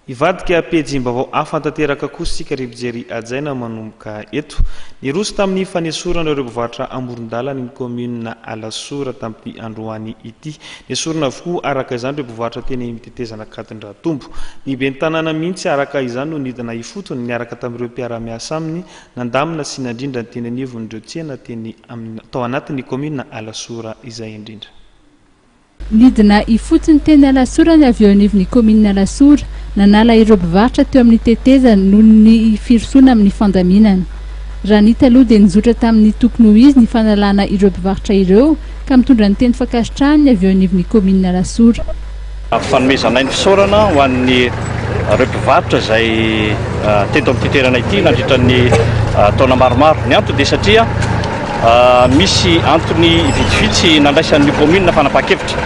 Ivadika pejim-baovao afantanteraka kosa sika rivijery ajaina manomboka eto. Niroso tamin'ny fanesorana ireo mpivarotra amoron-dalana ny commune Alasora tamin'ny androany ity. Nesorana avokoa araka izany ireo mpivarotra teny mitetezana Katindratombo. Ny ben'ny tanàna mihitsy araka izany no nidina ifotony niaraka tamin'ireo mpiara-miasa aminy nandamina sy nandrindra ny teny anivon'ireo tsena teny tao anatin'ny commune Alasora izay indrindra. Nidina ifotony teny Alasora ny avy eo anivon'ny commune Alasora nanala ireo mpivarotra teo amin'ny tetezana noho ny firosoana amin'ny fandaminana. Raha nita aloha dia nizotra tamin'ny tokony ho izy ny fanalana ireo mpivarotra ireo ka mitondra ny teny fankasitrahany avy eo anivon'ny commune Alasora. Fanomezana ny fisaorana ho an'ny ireo mpivarotra izay teto amin'ny toerana ity nandritra ny taona maromaro. Ny antony dia satria misy antony vitsivitsy nandraisan'ny commune fanapa-kevitra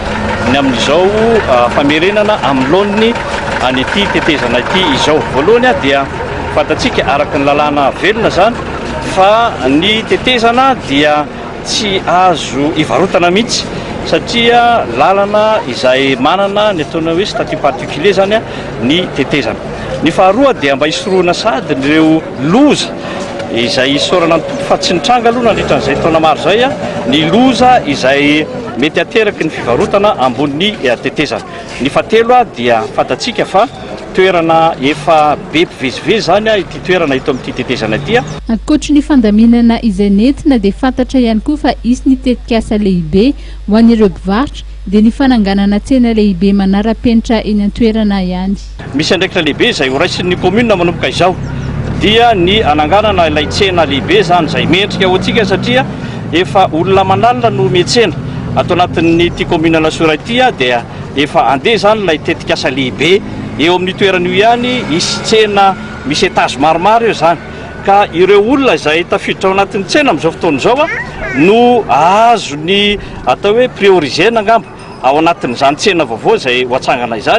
ny amin'izao famerenana amin'ny laoniny any ity tetezana ity izao. Voalohany dia fantatsika araka ny lalàna velona zany fa ny tetezana dia tsy azo ivarotana mihitsy satria lalana izay manana ny ataona hoe statut particulier zany ny tetezana. Ny faharoa dia mba hisoroana sady ireo loza izay isorana ny tompo fa tsy nitranga aloha nandritra n'izay taona maro zay ny loza izay mety ateraky ny fivarotana ambony tetezana. Ny fahatelo dia fantatsika fa toerana efa be mpivezivezy zany ity toerana ito amin'ity tetezana ity. Ankoatra ny fandaminana izay nentina dia fantatra ihany koa fa isy ny tetikasa lehibe ho an'ireo mpivarotra dia ny fananganana tsena lehibe manara-penitra eny an-toerana ihany. Misy andraikitra lehibe izay horaisin'ny commune manomboka izao dia ny ananganana ilay tsena lehibe zany izay mendrika ho antsika satria efa olona manalina no metsena ato anatin'ny ity commune Alasora ity dia efa andeha zany ilay tetikasa lehibe eo amin'ny toeran'io ihany isy tsena misy etazy maromaro eo zany ka ireo olona izay tafiditra ao anatin'ny tsena amin'izao fotoana izao no azo ny atao hoe priorisena angamba ao anatin'izany tsena vaovao izay ho atsangana izany.